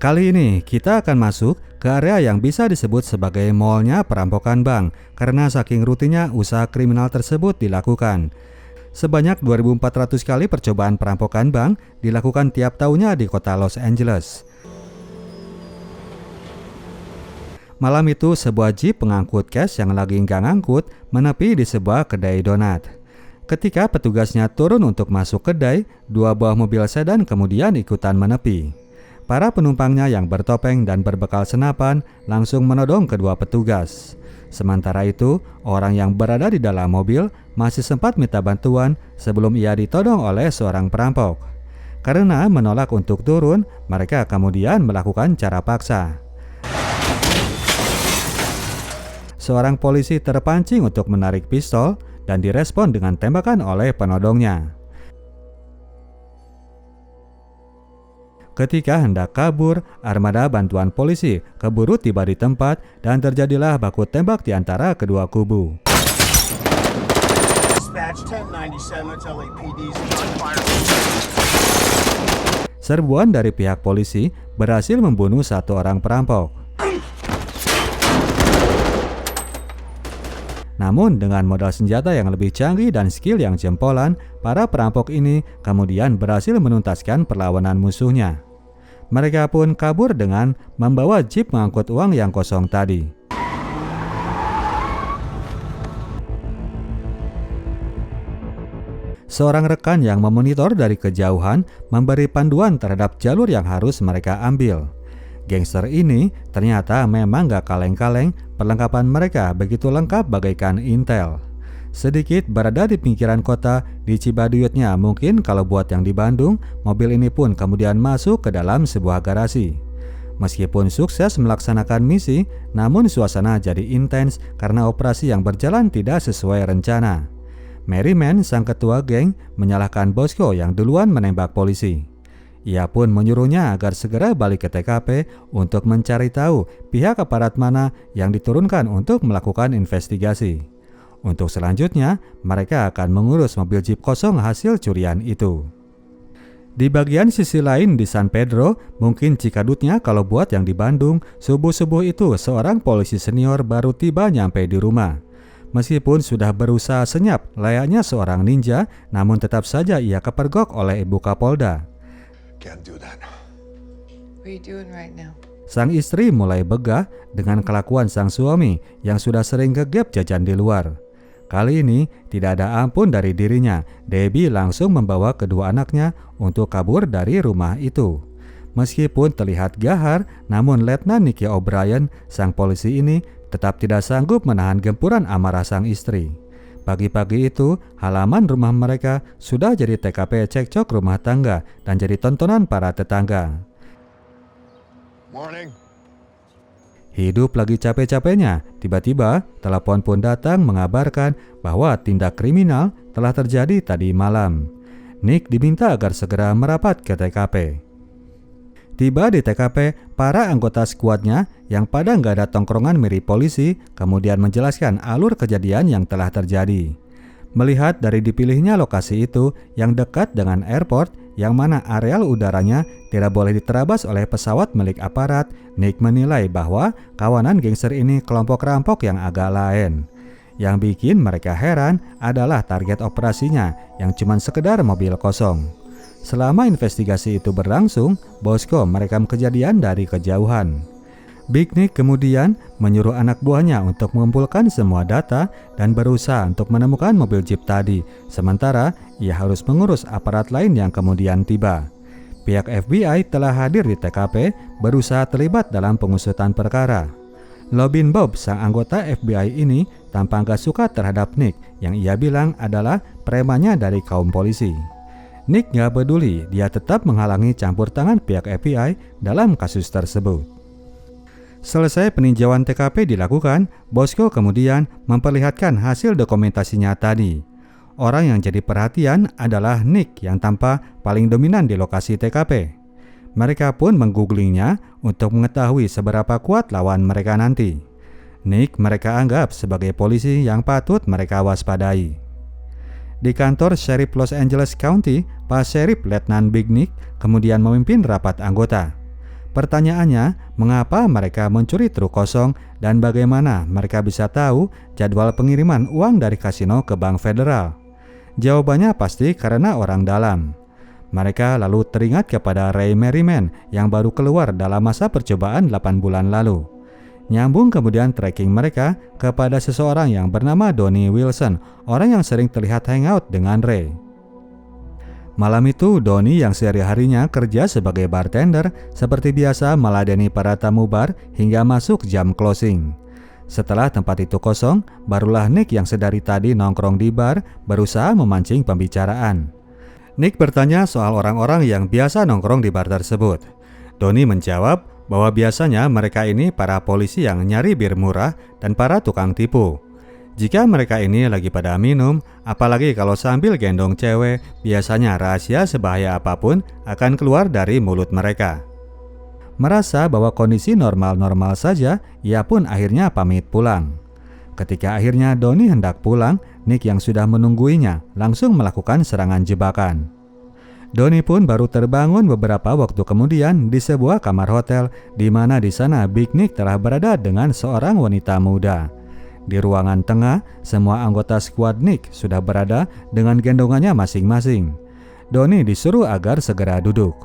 Kali ini kita akan masuk ke area yang bisa disebut sebagai mallnya perampokan bank karena saking rutinnya usaha kriminal tersebut dilakukan. Sebanyak 2.400 kali percobaan perampokan bank dilakukan tiap tahunnya di kota Los Angeles. Malam itu sebuah jeep pengangkut cash yang lagi nggak ngangkut menepi di sebuah kedai donat. Ketika petugasnya turun untuk masuk kedai, dua buah mobil sedan kemudian ikutan menepi. Para penumpangnya yang bertopeng dan berbekal senapan langsung menodong kedua petugas. Sementara itu, orang yang berada di dalam mobil masih sempat minta bantuan sebelum ia ditodong oleh seorang perampok. Karena menolak untuk turun, mereka kemudian melakukan cara paksa. Seorang polisi terpancing untuk menarik pistol dan direspon dengan tembakan oleh penodongnya. Ketika hendak kabur, armada bantuan polisi keburu tiba di tempat dan terjadilah baku tembak di antara kedua kubu. Serbuan dari pihak polisi berhasil membunuh satu orang perampok. Namun dengan modal senjata yang lebih canggih dan skill yang jempolan, para perampok ini kemudian berhasil menuntaskan perlawanan musuhnya. Mereka pun kabur dengan membawa jeep mengangkut uang yang kosong tadi. Seorang rekan yang memonitor dari kejauhan memberi panduan terhadap jalur yang harus mereka ambil. Gangster ini ternyata memang gak kaleng-kaleng, perlengkapan mereka begitu lengkap bagaikan intel. Sedikit berada di pinggiran kota di Cibaduyutnya, mungkin kalau buat yang di Bandung, mobil ini pun kemudian masuk ke dalam sebuah garasi. Meskipun sukses melaksanakan misi, namun suasana jadi intens karena operasi yang berjalan tidak sesuai rencana. Merriman, sang ketua geng, menyalahkan Bosco yang duluan menembak polisi. Ia pun menyuruhnya agar segera balik ke TKP untuk mencari tahu pihak aparat mana yang diturunkan untuk melakukan investigasi. Untuk selanjutnya, mereka akan mengurus mobil jeep kosong hasil curian itu. Di bagian sisi lain di San Pedro, mungkin cikadutnya kalau buat yang di Bandung, subuh-subuh itu seorang polisi senior baru tiba nyampe di rumah. Meskipun sudah berusaha senyap layaknya seorang ninja, namun tetap saja ia kepergok oleh Ibu Kapolda. Can't do that. What are you doing right now? Sang istri mulai begah dengan kelakuan sang suami yang sudah sering gegap jajan di luar. Kali ini tidak ada ampun dari dirinya. Debbie langsung membawa kedua anaknya untuk kabur dari rumah itu. Meskipun terlihat gahar, namun Letnan Nicky O'Brien, sang polisi ini, tetap tidak sanggup menahan gempuran amarah sang istri. Pagi-pagi itu, halaman rumah mereka sudah jadi TKP cekcok rumah tangga dan jadi tontonan para tetangga. Morning. Hidup lagi capek-capeknya, tiba-tiba telepon pun datang mengabarkan bahwa tindak kriminal telah terjadi tadi malam. Nick diminta agar segera merapat ke TKP. Tiba di TKP, para anggota skuadnya yang pada nggak ada tongkrongan mirip polisi kemudian menjelaskan alur kejadian yang telah terjadi. Melihat dari dipilihnya lokasi itu yang dekat dengan airport, yang mana areal udaranya tidak boleh diterabas oleh pesawat milik aparat, Nick menilai bahwa kawanan gangster ini kelompok rampok yang agak lain. Yang bikin mereka heran adalah target operasinya yang cuma sekedar mobil kosong. Selama investigasi itu berlangsung, Bosco merekam kejadian dari kejauhan. Big Nick kemudian menyuruh anak buahnya untuk mengumpulkan semua data dan berusaha untuk menemukan mobil jeep tadi. Sementara ia harus mengurus aparat lain yang kemudian tiba. Pihak FBI telah hadir di TKP berusaha terlibat dalam pengusutan perkara. Lobin Bob, sang anggota FBI ini, tampak gak suka terhadap Nick yang ia bilang adalah premannya dari kaum polisi. Nick gak peduli, dia tetap menghalangi campur tangan pihak FBI dalam kasus tersebut. Selesai peninjauan TKP dilakukan, Bosco kemudian memperlihatkan hasil dokumentasinya tadi. Orang yang jadi perhatian adalah Nick yang tampak paling dominan di lokasi TKP. Mereka pun menggooglingnya untuk mengetahui seberapa kuat lawan mereka nanti. Nick mereka anggap sebagai polisi yang patut mereka waspadai. Di kantor Sheriff Los Angeles County, Pak Sheriff Letnan Big Nick kemudian memimpin rapat anggota. Pertanyaannya, mengapa mereka mencuri truk kosong dan bagaimana mereka bisa tahu jadwal pengiriman uang dari kasino ke Bank Federal? Jawabannya pasti karena orang dalam. Mereka lalu teringat kepada Ray Merriman yang baru keluar dalam masa percobaan 8 bulan lalu. Nyambung kemudian tracking mereka kepada seseorang yang bernama Donnie Wilson, orang yang sering terlihat hangout dengan Ray. Malam itu, Donnie yang sehari-harinya kerja sebagai bartender seperti biasa meladeni para tamu bar hingga masuk jam closing. Setelah tempat itu kosong, barulah Nick yang sedari tadi nongkrong di bar berusaha memancing pembicaraan. Nick bertanya soal orang-orang yang biasa nongkrong di bar tersebut. Donnie menjawab bahwa biasanya mereka ini para polisi yang nyari bir murah dan para tukang tipu. Jika mereka ini lagi pada minum, apalagi kalau sambil gendong cewek, biasanya rahasia sebahaya apapun akan keluar dari mulut mereka. Merasa bahwa kondisi normal-normal saja, ia pun akhirnya pamit pulang. Ketika akhirnya Donnie hendak pulang, Nick yang sudah menungguinya langsung melakukan serangan jebakan. Donnie pun baru terbangun beberapa waktu kemudian di sebuah kamar hotel, di mana di sana Big Nick telah berada dengan seorang wanita muda. Di ruangan tengah, semua anggota skuad Nick sudah berada dengan gendongannya masing-masing. Donnie disuruh agar segera duduk.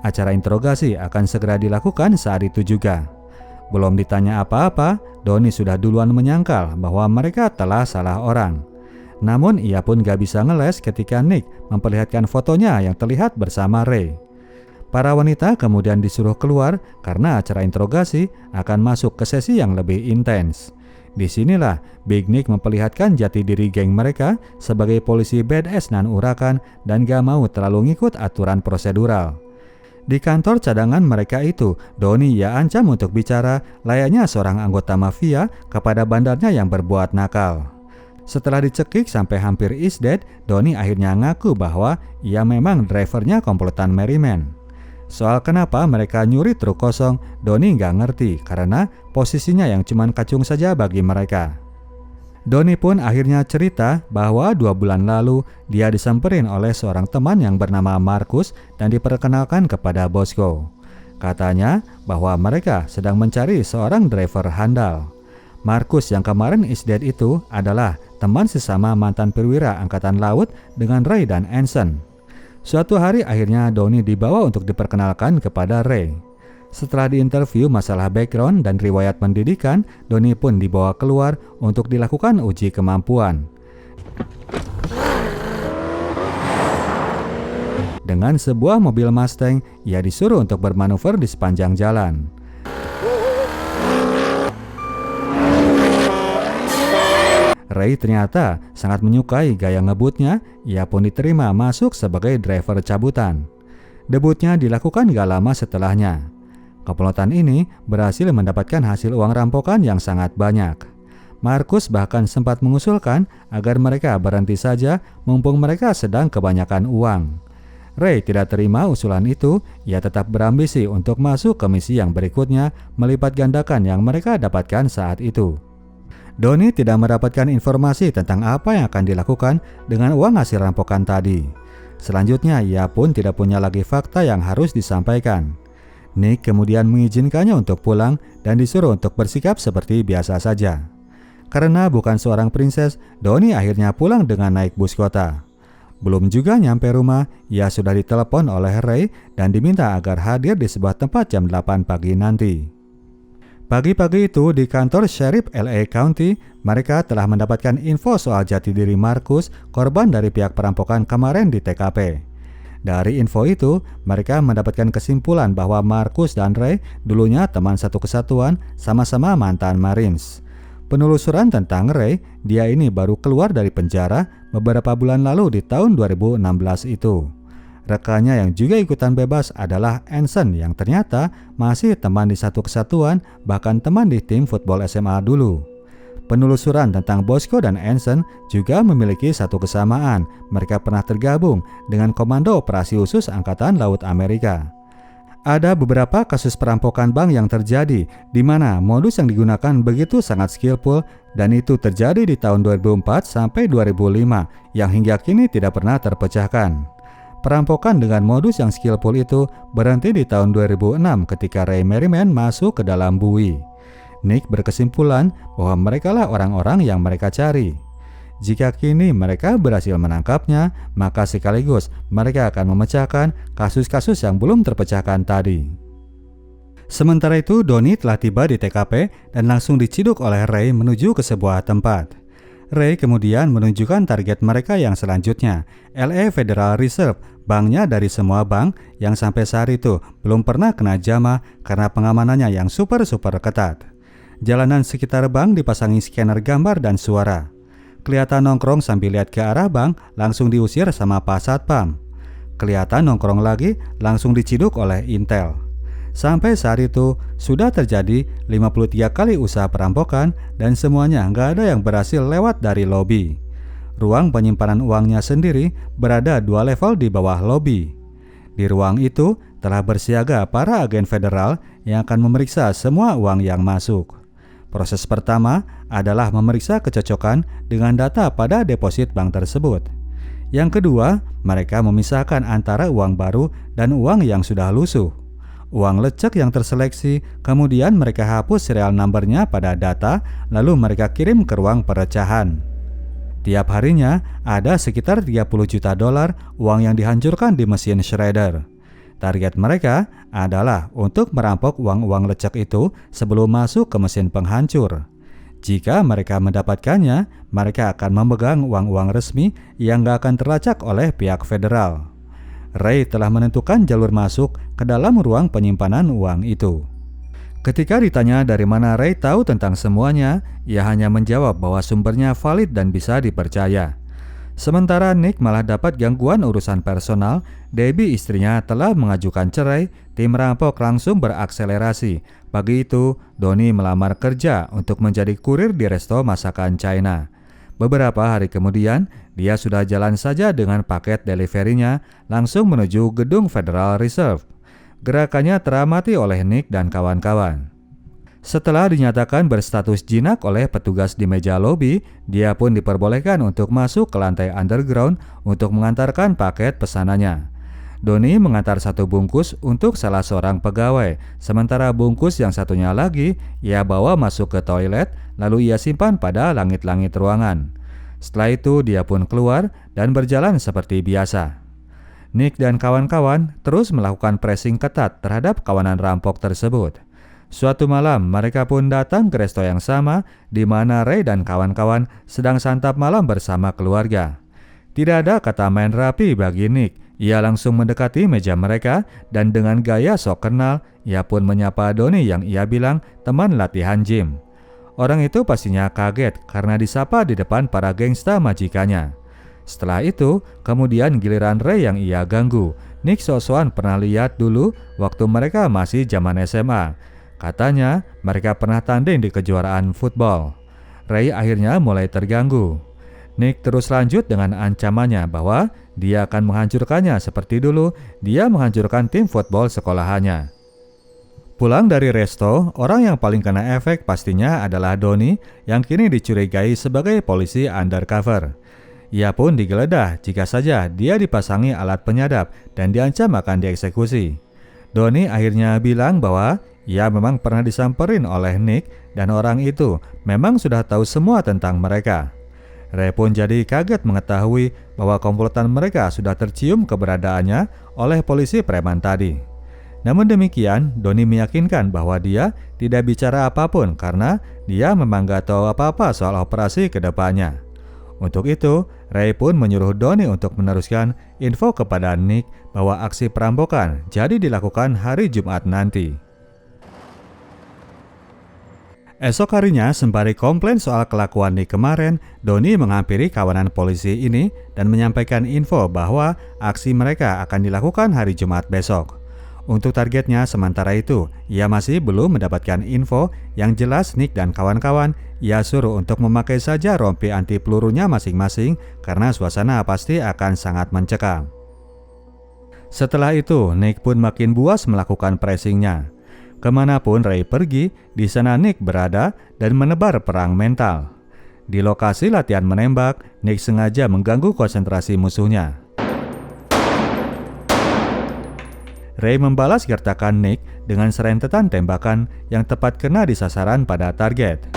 Acara interogasi akan segera dilakukan saat itu juga. Belum ditanya apa-apa, Donnie sudah duluan menyangkal bahwa mereka telah salah orang. Namun ia pun gak bisa ngeles ketika Nick memperlihatkan fotonya yang terlihat bersama Ray. Para wanita kemudian disuruh keluar karena acara interogasi akan masuk ke sesi yang lebih intens. Disinilah Big Nick memperlihatkan jati diri geng mereka sebagai polisi badass nan urakan dan gak mau terlalu ngikut aturan prosedural. Di kantor cadangan mereka itu, Donnie ia ancam untuk bicara layaknya seorang anggota mafia kepada bandarnya yang berbuat nakal. Setelah dicekik sampai hampir is dead, Donnie akhirnya ngaku bahwa ia memang drivernya komplotan Merriman. Soal kenapa mereka nyuri truk kosong, Donnie nggak ngerti karena posisinya yang cuman kacung saja bagi mereka. Donnie pun akhirnya cerita bahwa 2 bulan lalu dia disamperin oleh seorang teman yang bernama Marcus dan diperkenalkan kepada Bosco. Katanya bahwa mereka sedang mencari seorang driver handal. Marcus yang kemarin is dead itu adalah teman sesama mantan perwira angkatan laut dengan Ray dan Anson. Suatu hari akhirnya Donnie dibawa untuk diperkenalkan kepada Ray. Setelah diinterview masalah background dan riwayat pendidikan, Donnie pun dibawa keluar untuk dilakukan uji kemampuan. Dengan sebuah mobil Mustang, ia disuruh untuk bermanuver di sepanjang jalan. Ray ternyata sangat menyukai gaya ngebutnya, ia pun diterima masuk sebagai driver cabutan. Debutnya dilakukan gak lama setelahnya. Komplotan ini berhasil mendapatkan hasil uang rampokan yang sangat banyak. Marcus bahkan sempat mengusulkan agar mereka berhenti saja mumpung mereka sedang kebanyakan uang. Ray tidak terima usulan itu, ia tetap berambisi untuk masuk ke misi yang berikutnya melipat gandakan yang mereka dapatkan saat itu. Donnie tidak mendapatkan informasi tentang apa yang akan dilakukan dengan uang hasil rampokan tadi. Selanjutnya, ia pun tidak punya lagi fakta yang harus disampaikan. Nick kemudian mengizinkannya untuk pulang dan disuruh untuk bersikap seperti biasa saja. Karena bukan seorang princess, Donnie akhirnya pulang dengan naik bus kota. Belum juga nyampe rumah, ia sudah ditelepon oleh Ray dan diminta agar hadir di sebuah tempat jam 8 pagi nanti. Pagi-pagi itu di kantor Sheriff LA County, mereka telah mendapatkan info soal jati diri Marcus, korban dari pihak perampokan kemarin di TKP. Dari info itu, mereka mendapatkan kesimpulan bahwa Marcus dan Ray dulunya teman satu kesatuan, sama-sama mantan Marines. Penelusuran tentang Ray, dia ini baru keluar dari penjara beberapa bulan lalu di tahun 2016 itu. Rekannya yang juga ikutan bebas adalah Anson yang ternyata masih teman di satu kesatuan, bahkan teman di tim football SMA dulu. Penelusuran tentang Bosco dan Anson juga memiliki satu kesamaan, mereka pernah tergabung dengan Komando Operasi Khusus Angkatan Laut Amerika. Ada beberapa kasus perampokan bank yang terjadi di mana modus yang digunakan begitu sangat skillful dan itu terjadi di tahun 2004 sampai 2005 yang hingga kini tidak pernah terpecahkan. Perampokan dengan modus yang skillful itu berhenti di tahun 2006 ketika Ray Merriman masuk ke dalam bui. Nick berkesimpulan bahwa merekalah orang-orang yang mereka cari. Jika kini mereka berhasil menangkapnya, maka sekaligus mereka akan memecahkan kasus-kasus yang belum terpecahkan tadi. Sementara itu, Donnie telah tiba di TKP dan langsung diciduk oleh Ray menuju ke sebuah tempat. Ray kemudian menunjukkan target mereka yang selanjutnya, LA Federal Reserve, banknya dari semua bank yang sampai saat itu belum pernah kena jamah karena pengamanannya yang super ketat. Jalanan sekitar bank dipasangi scanner gambar dan suara. Kelihatan nongkrong sambil lihat ke arah bank, langsung diusir sama Pak Satpam. Kelihatan nongkrong lagi, langsung diciduk oleh Intel. Sampai saat itu, sudah terjadi 53 kali usaha perampokan dan semuanya nggak ada yang berhasil lewat dari lobi. Ruang penyimpanan uangnya sendiri berada 2 level di bawah lobi. Di ruang itu telah bersiaga para agen federal yang akan memeriksa semua uang yang masuk. Proses pertama adalah memeriksa kecocokan dengan data pada deposit bank tersebut. Yang kedua, mereka memisahkan antara uang baru dan uang yang sudah lusuh. Uang lecek yang terseleksi, kemudian mereka hapus serial numbernya pada data, lalu mereka kirim ke ruang perecahan. Tiap harinya ada sekitar 30 juta dolar uang yang dihancurkan di mesin shredder. Target mereka adalah untuk merampok uang-uang lecek itu sebelum masuk ke mesin penghancur. Jika mereka mendapatkannya, mereka akan memegang uang-uang resmi yang gak akan terlacak oleh pihak federal. Ray telah menentukan jalur masuk ke dalam ruang penyimpanan uang itu. Ketika ditanya dari mana Ray tahu tentang semuanya, ia hanya menjawab bahwa sumbernya valid dan bisa dipercaya. Sementara Nick malah dapat gangguan urusan personal, Debbie istrinya telah mengajukan cerai, tim rampok langsung berakselerasi. Pagi itu, Donnie melamar kerja untuk menjadi kurir di resto masakan China. Beberapa hari kemudian, dia sudah jalan saja dengan paket deliverynya langsung menuju gedung Federal Reserve. Gerakannya teramati oleh Nick dan kawan-kawan. Setelah dinyatakan berstatus jinak oleh petugas di meja lobi, dia pun diperbolehkan untuk masuk ke lantai underground untuk mengantarkan paket pesanannya. Donnie mengantar 1 bungkus untuk salah seorang pegawai, sementara bungkus yang satunya lagi ia bawa masuk ke toilet, lalu ia simpan pada langit-langit ruangan. Setelah itu dia pun keluar dan berjalan seperti biasa. Nick dan kawan-kawan terus melakukan pressing ketat terhadap kawanan rampok tersebut. Suatu malam mereka pun datang ke resto yang sama di mana Ray dan kawan-kawan sedang santap malam bersama keluarga. Tidak ada kata main rapi bagi Nick. Ia langsung mendekati meja mereka dan dengan gaya sok kenal, ia pun menyapa Donnie yang ia bilang teman latihan gym. Orang itu pastinya kaget karena disapa di depan para gangsta majikannya. Setelah itu, kemudian giliran Ray yang ia ganggu. Nick sok-sokan pernah lihat dulu waktu mereka masih zaman SMA. Katanya mereka pernah tanding di kejuaraan football. Ray akhirnya mulai terganggu. Nick terus lanjut dengan ancamannya bahwa dia akan menghancurkannya seperti dulu dia menghancurkan tim football sekolahannya. Pulang dari resto, orang yang paling kena efek pastinya adalah Donnie yang kini dicurigai sebagai polisi undercover. Ia pun digeledah jika saja dia dipasangi alat penyadap dan diancam akan dieksekusi. Donnie akhirnya bilang bahwa ia memang pernah disamperin oleh Nick dan orang itu memang sudah tahu semua tentang mereka. Ray pun jadi kaget mengetahui bahwa komplotan mereka sudah tercium keberadaannya oleh polisi preman tadi. Namun demikian, Donnie meyakinkan bahwa dia tidak bicara apapun karena dia memang gak tahu apa-apa soal operasi ke depannya. Untuk itu, Ray pun menyuruh Donnie untuk meneruskan info kepada Nick bahwa aksi perampokan jadi dilakukan hari Jumat nanti. Esok harinya, sembari komplain soal kelakuan Nick kemarin, Donnie menghampiri kawanan polisi ini dan menyampaikan info bahwa aksi mereka akan dilakukan hari Jumat besok. Untuk targetnya sementara itu, ia masih belum mendapatkan info yang jelas. Nick dan kawan-kawan ia suruh untuk memakai saja rompi anti pelurunya masing-masing karena suasana pasti akan sangat mencekam. Setelah itu, Nick pun makin buas melakukan pressingnya. Kemanapun Ray pergi, di sana Nick berada dan menebar perang mental. Di lokasi latihan menembak, Nick sengaja mengganggu konsentrasi musuhnya. Ray membalas gertakan Nick dengan serentetan tembakan yang tepat kena di sasaran pada target.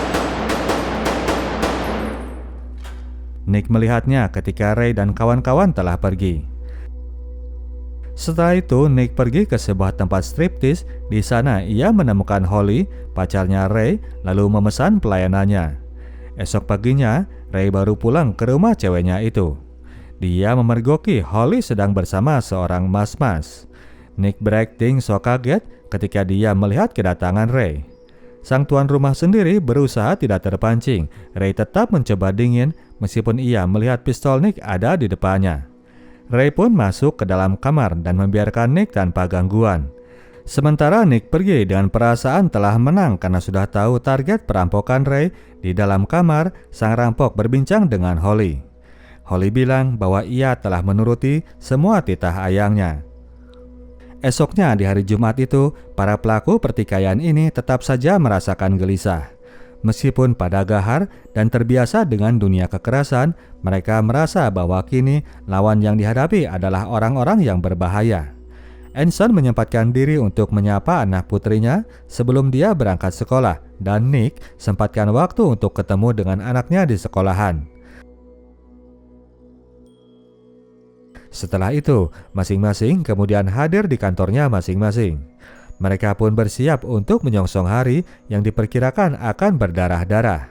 Nick melihatnya ketika Ray dan kawan-kawan telah pergi. Setelah itu, Nick pergi ke sebuah tempat striptease. Di sana ia menemukan Holly, pacarnya Ray, lalu memesan pelayanannya. Esok paginya, Ray baru pulang ke rumah ceweknya itu. Dia memergoki Holly sedang bersama seorang mas-mas. Nick berakting so kaget ketika dia melihat kedatangan Ray. Sang tuan rumah sendiri berusaha tidak terpancing. Ray tetap mencoba dingin meskipun ia melihat pistol Nick ada di depannya. Ray pun masuk ke dalam kamar dan membiarkan Nick tanpa gangguan. Sementara Nick pergi dengan perasaan telah menang karena sudah tahu target perampokan Ray. Di dalam kamar, sang rampok berbincang dengan Holly. Holly bilang bahwa ia telah menuruti semua titah ayangnya. Esoknya di hari Jumat itu, para pelaku pertikaian ini tetap saja merasakan gelisah. Meskipun pada gahar dan terbiasa dengan dunia kekerasan, mereka merasa bahwa kini lawan yang dihadapi adalah orang-orang yang berbahaya. Anson menyempatkan diri untuk menyapa anak putrinya sebelum dia berangkat sekolah, dan Nick sempatkan waktu untuk ketemu dengan anaknya di sekolahan. Setelah itu, masing-masing kemudian hadir di kantornya masing-masing. Mereka pun bersiap untuk menyongsong hari yang diperkirakan akan berdarah-darah.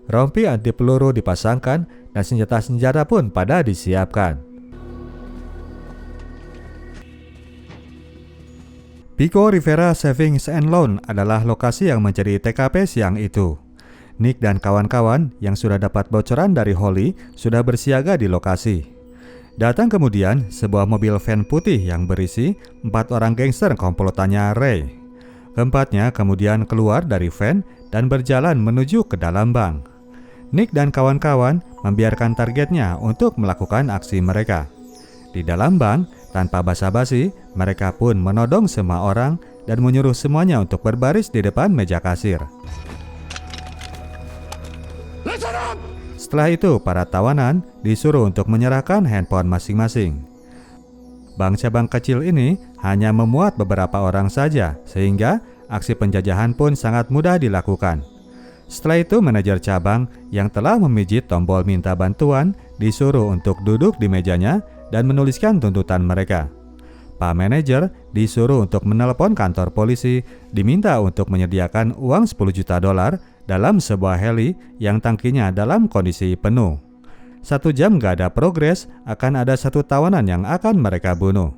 Rompi anti peluru dipasangkan dan senjata-senjata pun pada disiapkan. Pico Rivera Savings and Loan adalah lokasi yang menjadi TKP siang itu. Nick dan kawan-kawan yang sudah dapat bocoran dari Holly sudah bersiaga di lokasi. Datang kemudian sebuah mobil van putih yang berisi 4 orang gangster komplotannya Ray. Keempatnya kemudian keluar dari van dan berjalan menuju ke dalam bank. Nick dan kawan-kawan membiarkan targetnya untuk melakukan aksi mereka. Di dalam bank, tanpa basa-basi, mereka pun menodong semua orang dan menyuruh semuanya untuk berbaris di depan meja kasir. Setelah itu, para tawanan disuruh untuk menyerahkan handphone masing-masing. Bank cabang kecil ini hanya memuat beberapa orang saja, sehingga aksi penjajahan pun sangat mudah dilakukan. Setelah itu, manajer cabang yang telah memijit tombol minta bantuan disuruh untuk duduk di mejanya dan menuliskan tuntutan mereka. Pak manajer disuruh untuk menelepon kantor polisi, diminta untuk menyediakan uang $10 juta dalam sebuah heli yang tangkinya dalam kondisi penuh. 1 jam gak ada progres, akan ada 1 tawanan yang akan mereka bunuh.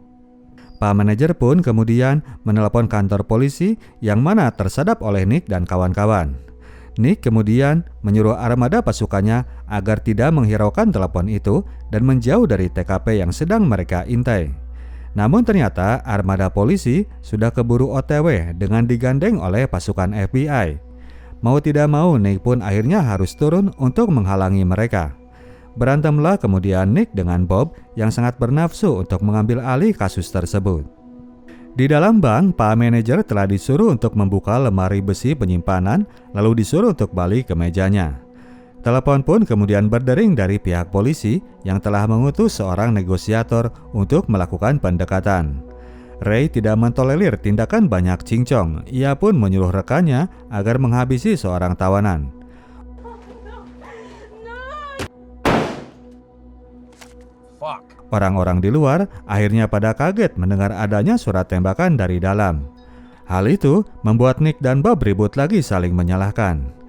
Pak manajer pun kemudian menelepon kantor polisi yang mana tersadap oleh Nick dan kawan-kawan. Nick kemudian menyuruh armada pasukannya agar tidak menghiraukan telepon itu dan menjauh dari TKP yang sedang mereka intai. Namun ternyata armada polisi sudah keburu OTW dengan digandeng oleh pasukan FBI. Mau tidak mau, Nick pun akhirnya harus turun untuk menghalangi mereka. Berantemlah kemudian Nick dengan Bob yang sangat bernafsu untuk mengambil alih kasus tersebut. Di dalam bank, Pak manajer telah disuruh untuk membuka lemari besi penyimpanan, lalu disuruh untuk balik ke mejanya. Telepon pun kemudian berdering dari pihak polisi yang telah mengutus seorang negosiator untuk melakukan pendekatan. Ray tidak mentolerir tindakan banyak cincong. Ia pun menyuruh rekannya agar menghabisi seorang tawanan. Orang-orang di luar akhirnya pada kaget mendengar adanya surat tembakan dari dalam. Hal itu membuat Nick dan Bob ribut lagi saling menyalahkan.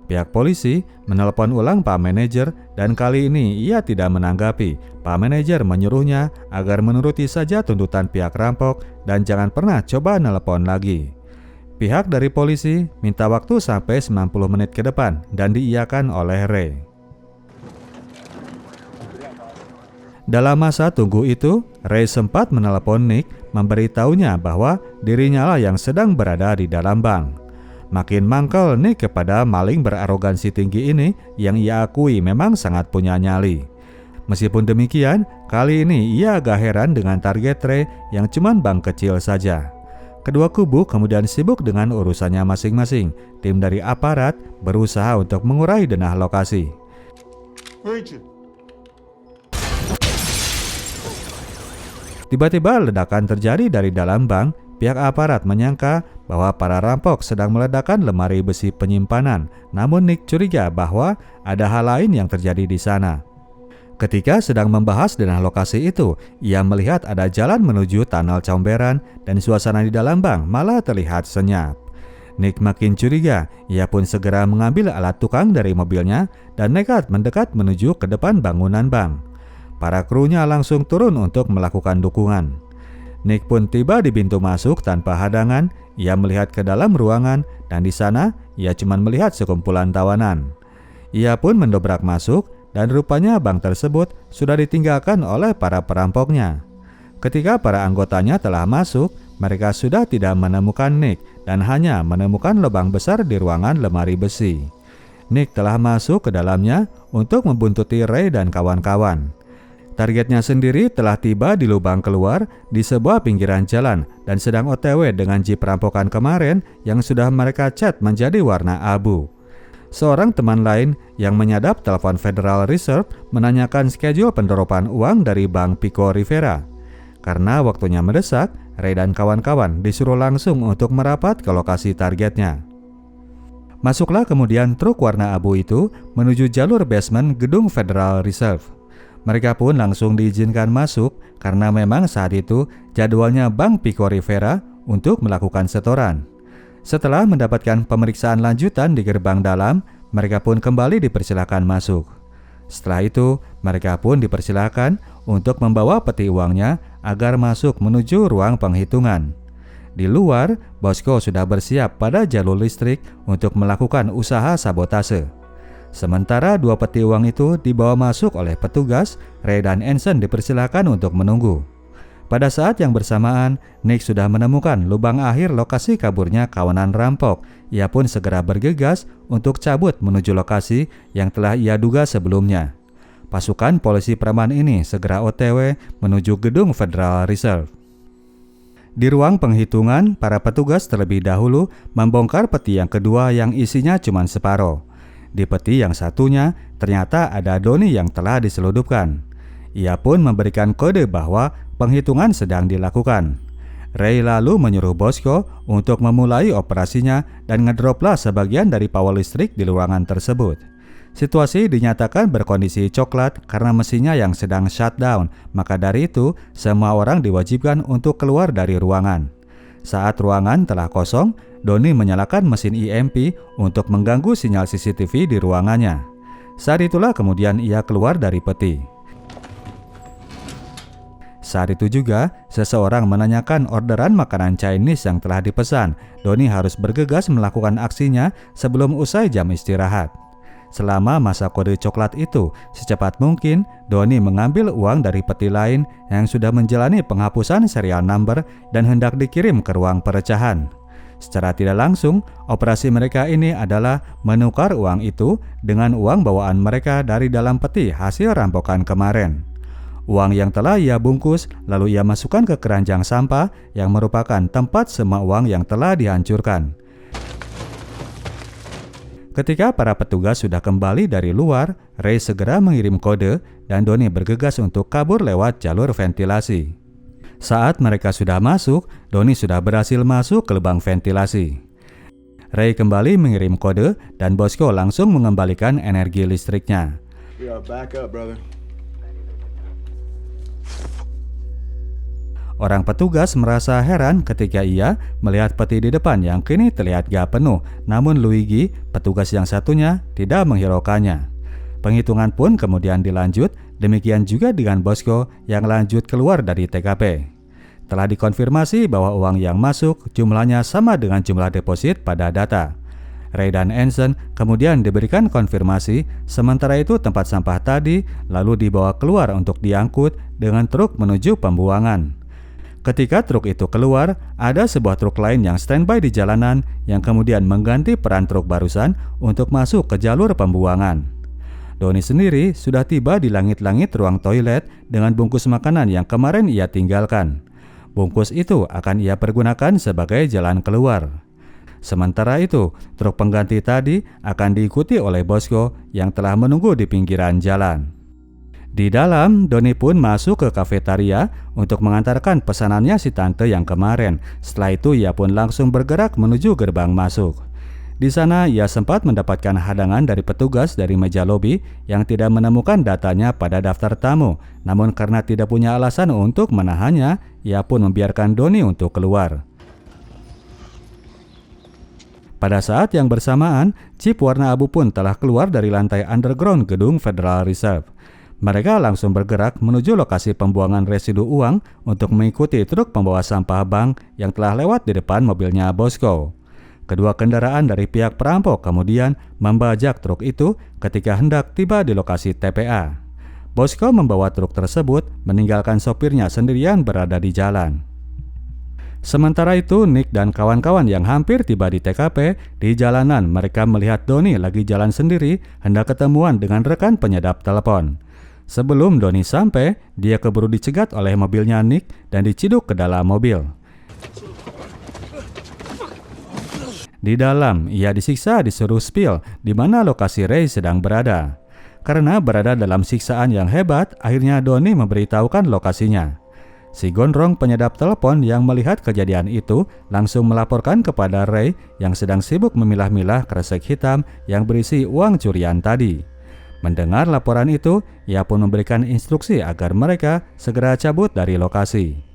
Pihak polisi menelpon ulang Pak manajer dan kali ini ia tidak menanggapi. Pak manajer menyuruhnya agar menuruti saja tuntutan pihak rampok dan jangan pernah coba nelpon lagi. Pihak dari polisi minta waktu sampai 90 menit ke depan dan diiyakan oleh Ray. Dalam masa tunggu itu, Ray sempat menelepon Nick memberitahunya bahwa dirinya lah yang sedang berada di dalam bank. Makin mangkel Nick kepada maling berarogansi tinggi ini yang ia akui memang sangat punya nyali. Meskipun demikian, kali ini ia agak heran dengan target Ray yang cuman bank kecil saja. Kedua kubu kemudian sibuk dengan urusannya masing-masing. Tim dari aparat berusaha untuk mengurai denah lokasi. Tiba-tiba ledakan terjadi dari dalam bank. Pihak aparat menyangka bahwa para rampok sedang meledakkan lemari besi penyimpanan, namun Nick curiga bahwa ada hal lain yang terjadi di sana. Ketika sedang membahas dengan lokasi itu, ia melihat ada jalan menuju tunnel comberan dan suasana di dalam bank malah terlihat senyap. Nick makin curiga, ia pun segera mengambil alat tukang dari mobilnya dan nekat mendekat menuju ke depan bangunan bank. Para krunya langsung turun untuk melakukan dukungan. Nick pun tiba di pintu masuk tanpa hadangan. Ia melihat ke dalam ruangan dan di sana ia cuma melihat sekumpulan tawanan. Ia pun mendobrak masuk dan rupanya bank tersebut sudah ditinggalkan oleh para perampoknya. Ketika para anggotanya telah masuk, mereka sudah tidak menemukan Nick dan hanya menemukan lubang besar di ruangan lemari besi. Nick telah masuk ke dalamnya untuk membuntuti Ray dan kawan-kawan. Targetnya sendiri telah tiba di lubang keluar di sebuah pinggiran jalan dan sedang OTW dengan jeep perampokan kemarin yang sudah mereka cat menjadi warna abu. Seorang teman lain yang menyadap telepon Federal Reserve menanyakan schedule pendoropan uang dari Bank Pico Rivera. Karena waktunya mendesak, Ray dan kawan-kawan disuruh langsung untuk merapat ke lokasi targetnya. Masuklah kemudian truk warna abu itu menuju jalur basement gedung Federal Reserve. Mereka pun langsung diizinkan masuk karena memang saat itu jadwalnya Bank Pico Rivera untuk melakukan setoran. Setelah mendapatkan pemeriksaan lanjutan di gerbang dalam, mereka pun kembali dipersilakan masuk. Setelah itu, mereka pun dipersilakan untuk membawa peti uangnya agar masuk menuju ruang penghitungan. Di luar, Bosco sudah bersiap pada jalur listrik untuk melakukan usaha sabotase. Sementara dua peti uang itu dibawa masuk oleh petugas, Ray dan Anson dipersilakan untuk menunggu. Pada saat yang bersamaan, Nick sudah menemukan lubang akhir lokasi kaburnya kawanan rampok. Ia pun segera bergegas untuk cabut menuju lokasi yang telah ia duga sebelumnya. Pasukan polisi preman ini segera OTW menuju gedung Federal Reserve. Di ruang penghitungan, para petugas terlebih dahulu membongkar peti yang kedua yang isinya cuma separuh. Di peti yang satunya, ternyata ada doni yang telah diseludupkan. Ia pun memberikan kode bahwa penghitungan sedang dilakukan. Ray lalu menyuruh Bosco untuk memulai operasinya dan ngedroplah sebagian dari power listrik di ruangan tersebut. Situasi dinyatakan berkondisi coklat karena mesinnya yang sedang shutdown, maka dari itu semua orang diwajibkan untuk keluar dari ruangan. Saat ruangan telah kosong, Doni menyalakan mesin EMP untuk mengganggu sinyal CCTV di ruangannya. Saat itulah kemudian ia keluar dari peti. Saat itu juga, seseorang menanyakan orderan makanan Chinese yang telah dipesan. Doni harus bergegas melakukan aksinya sebelum usai jam istirahat. Selama masa kode coklat itu, secepat mungkin Doni mengambil uang dari peti lain yang sudah menjalani penghapusan serial number dan hendak dikirim ke ruang perecahan. Secara tidak langsung, operasi mereka ini adalah menukar uang itu dengan uang bawaan mereka dari dalam peti hasil rampokan kemarin. Uang yang telah ia bungkus lalu ia masukkan ke keranjang sampah yang merupakan tempat semua uang yang telah dihancurkan. Ketika para petugas sudah kembali dari luar, Ray segera mengirim kode dan Doni bergegas untuk kabur lewat jalur ventilasi. Saat mereka sudah masuk, Doni sudah berhasil masuk ke lubang ventilasi. Ray kembali mengirim kode dan Bosco langsung mengembalikan energi listriknya. Back up, brother. Orang petugas merasa heran ketika ia melihat peti di depan yang kini terlihat gak penuh, namun Luigi, petugas yang satunya, tidak menghiraukannya. Penghitungan pun kemudian dilanjut, demikian juga dengan Bosco yang lanjut keluar dari TKP. Telah dikonfirmasi bahwa uang yang masuk jumlahnya sama dengan jumlah deposit pada data. Ray dan Anson kemudian diberikan konfirmasi, sementara itu tempat sampah tadi lalu dibawa keluar untuk diangkut dengan truk menuju pembuangan. Ketika truk itu keluar, ada sebuah truk lain yang standby di jalanan yang kemudian mengganti peran truk barusan untuk masuk ke jalur pembuangan. Doni sendiri sudah tiba di langit-langit ruang toilet dengan bungkus makanan yang kemarin ia tinggalkan. Bungkus itu akan ia pergunakan sebagai jalan keluar. Sementara itu, truk pengganti tadi akan diikuti oleh Bosco yang telah menunggu di pinggiran jalan. Di dalam, Doni pun masuk ke kafetaria untuk mengantarkan pesanannya si tante yang kemarin. Setelah itu ia pun langsung bergerak menuju gerbang masuk. Di sana ia sempat mendapatkan hadangan dari petugas dari meja lobi yang tidak menemukan datanya pada daftar tamu. Namun karena tidak punya alasan untuk menahannya, ia pun membiarkan Doni untuk keluar. Pada saat yang bersamaan, jeep warna abu pun telah keluar dari lantai underground gedung Federal Reserve. Mereka langsung bergerak menuju lokasi pembuangan residu uang untuk mengikuti truk pembawa sampah bank yang telah lewat di depan mobilnya Bosco. Kedua kendaraan dari pihak perampok kemudian membajak truk itu ketika hendak tiba di lokasi TPA. Bosco membawa truk tersebut, meninggalkan sopirnya sendirian berada di jalan. Sementara itu, Nick dan kawan-kawan yang hampir tiba di TKP, di jalanan mereka melihat Doni lagi jalan sendiri hendak ketemuan dengan rekan penyedap telepon. Sebelum Doni sampai, dia keburu dicegat oleh mobilnya Nick dan diciduk ke dalam mobil. Di dalam, ia disiksa disuruh spill di mana lokasi Ray sedang berada. Karena berada dalam siksaan yang hebat, akhirnya Doni memberitahukan lokasinya. Si gondrong penyedap telepon yang melihat kejadian itu langsung melaporkan kepada Ray yang sedang sibuk memilah-milah kresek hitam yang berisi uang curian tadi. Mendengar laporan itu, ia pun memberikan instruksi agar mereka segera cabut dari lokasi.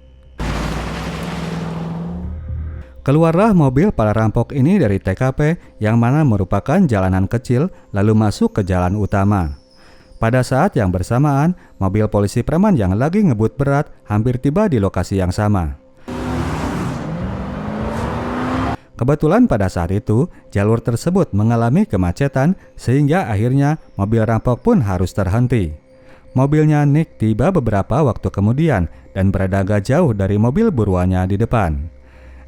Keluarlah mobil para rampok ini dari TKP yang mana merupakan jalanan kecil lalu masuk ke jalan utama. Pada saat yang bersamaan, mobil polisi preman yang lagi ngebut berat hampir tiba di lokasi yang sama. Kebetulan pada saat itu, jalur tersebut mengalami kemacetan sehingga akhirnya mobil rampok pun harus terhenti. Mobilnya Nick tiba beberapa waktu kemudian dan berada agak jauh dari mobil buruannya di depan.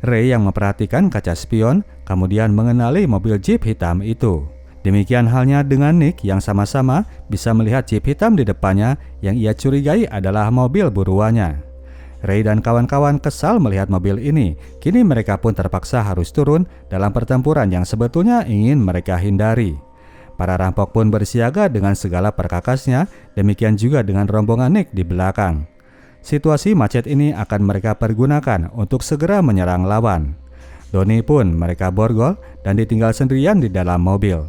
Ray yang memperhatikan kaca spion kemudian mengenali mobil jeep hitam itu. Demikian halnya dengan Nick yang sama-sama bisa melihat jeep hitam di depannya yang ia curigai adalah mobil buruannya. Ray dan kawan-kawan kesal melihat mobil ini. Kini mereka pun terpaksa harus turun dalam pertempuran yang sebetulnya ingin mereka hindari. Para rampok pun bersiaga dengan segala perkakasnya, demikian juga dengan rombongan Nick di belakang. Situasi macet ini akan mereka pergunakan untuk segera menyerang lawan. Doni pun mereka borgol dan ditinggal sendirian di dalam mobil.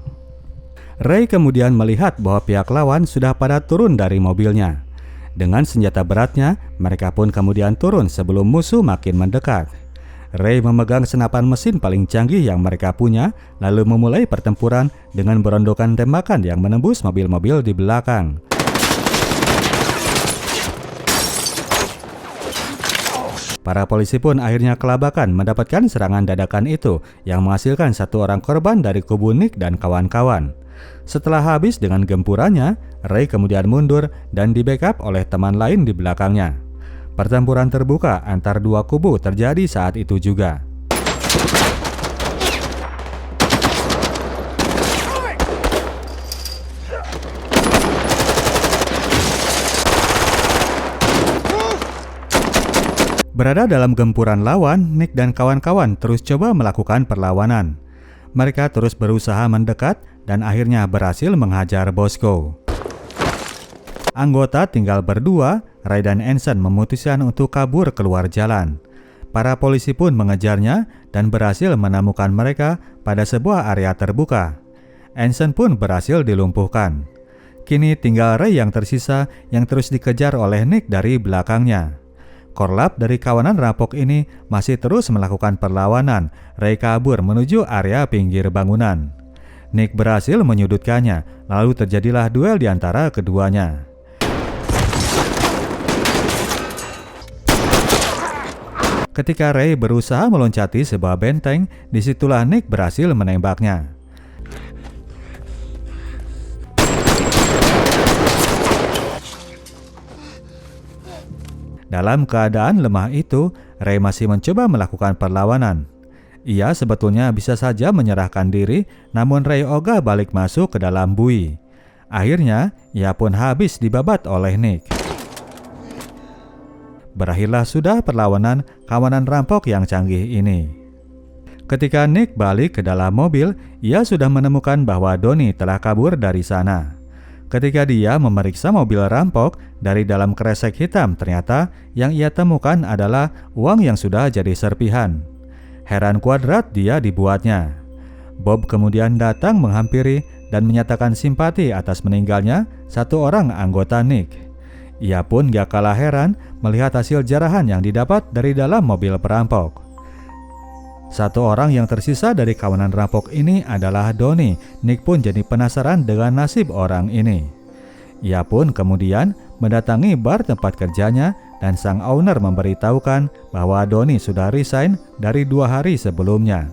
Ray kemudian melihat bahwa pihak lawan sudah pada turun dari mobilnya. Dengan senjata beratnya, mereka pun kemudian turun sebelum musuh makin mendekat. Ray memegang senapan mesin paling canggih yang mereka punya, lalu memulai pertempuran dengan berondokan tembakan yang menembus mobil-mobil di belakang. Para polisi pun akhirnya kelabakan mendapatkan serangan dadakan itu yang menghasilkan satu orang korban dari kubu Nick dan kawan-kawan. Setelah habis dengan gempurannya, Ray kemudian mundur dan di-backup oleh teman lain di belakangnya. Pertempuran terbuka antar dua kubu terjadi saat itu juga. Berada dalam gempuran lawan, Nick dan kawan-kawan terus coba melakukan perlawanan. Mereka terus berusaha mendekat dan akhirnya berhasil menghajar Bosco. Anggota tinggal berdua, Ray dan Anson memutuskan untuk kabur keluar jalan. Para polisi pun mengejarnya dan berhasil menemukan mereka pada sebuah area terbuka. Anson pun berhasil dilumpuhkan. Kini tinggal Ray yang tersisa yang terus dikejar oleh Nick dari belakangnya. Korlap dari kawanan rampok ini masih terus melakukan perlawanan. Ray kabur menuju area pinggir bangunan. Nick berhasil menyudutkannya, lalu terjadilah duel di antara keduanya. Ketika Ray berusaha meloncati sebuah benteng, disitulah Nick berhasil menembaknya. Dalam keadaan lemah itu, Ray masih mencoba melakukan perlawanan. Ia sebetulnya bisa saja menyerahkan diri, namun Ray ogah balik masuk ke dalam bui. Akhirnya, ia pun habis dibabat oleh Nick. Berakhirlah sudah perlawanan kawanan rampok yang canggih ini. Ketika Nick balik ke dalam mobil, ia sudah menemukan bahwa Doni telah kabur dari sana. Ketika dia memeriksa mobil rampok, dari dalam kresek hitam ternyata yang ia temukan adalah uang yang sudah jadi serpihan. Heran kuadrat dia dibuatnya. Bob kemudian datang menghampiri dan menyatakan simpati atas meninggalnya satu orang anggota Nick. Ia pun gak kalah heran melihat hasil jarahan yang didapat dari dalam mobil perampok. Satu orang yang tersisa dari kawanan rampok ini adalah Donnie. Nick pun jadi penasaran dengan nasib orang ini. Ia pun kemudian mendatangi bar tempat kerjanya dan sang owner memberitahukan bahwa Donnie sudah resign dari 2 hari sebelumnya.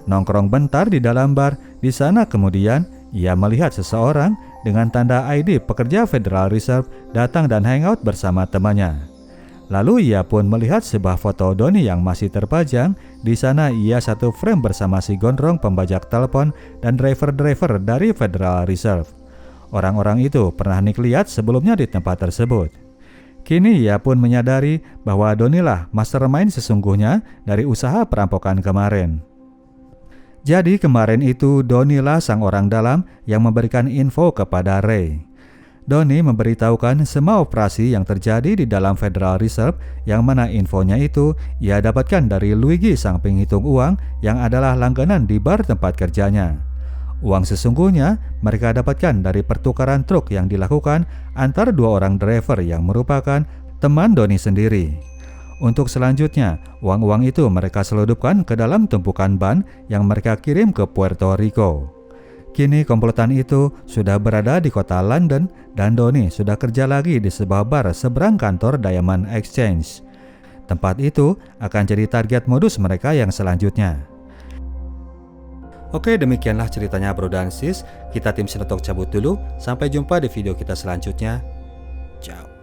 Nongkrong bentar di dalam bar, di sana kemudian ia melihat seseorang dengan tanda ID pekerja Federal Reserve datang dan hangout bersama temannya. Lalu ia pun melihat sebuah foto Donnie yang masih terpajang. Di sana ia satu frame bersama si gondrong pembajak telepon dan driver-driver dari Federal Reserve. Orang-orang itu pernah Nick lihat sebelumnya di tempat tersebut. Kini ia pun menyadari bahwa Donnie lah mastermind sesungguhnya dari usaha perampokan kemarin. Jadi kemarin itu Donnie lah sang orang dalam yang memberikan info kepada Ray. Donnie memberitahukan semua operasi yang terjadi di dalam Federal Reserve yang mana infonya itu ia dapatkan dari Luigi sang penghitung uang yang adalah langganan di bar tempat kerjanya. Uang sesungguhnya mereka dapatkan dari pertukaran truk yang dilakukan antar 2 orang driver yang merupakan teman Donnie sendiri. Untuk selanjutnya, uang-uang itu mereka seludupkan ke dalam tumpukan ban yang mereka kirim ke Puerto Rico. Kini komplotan itu sudah berada di kota London dan Donnie sudah kerja lagi di sebuah bar seberang kantor Diamond Exchange. Tempat itu akan jadi target modus mereka yang selanjutnya. Oke, demikianlah ceritanya Bro dan Sis. Kita tim Sinotok cabut dulu. Sampai jumpa di video kita selanjutnya. Ciao.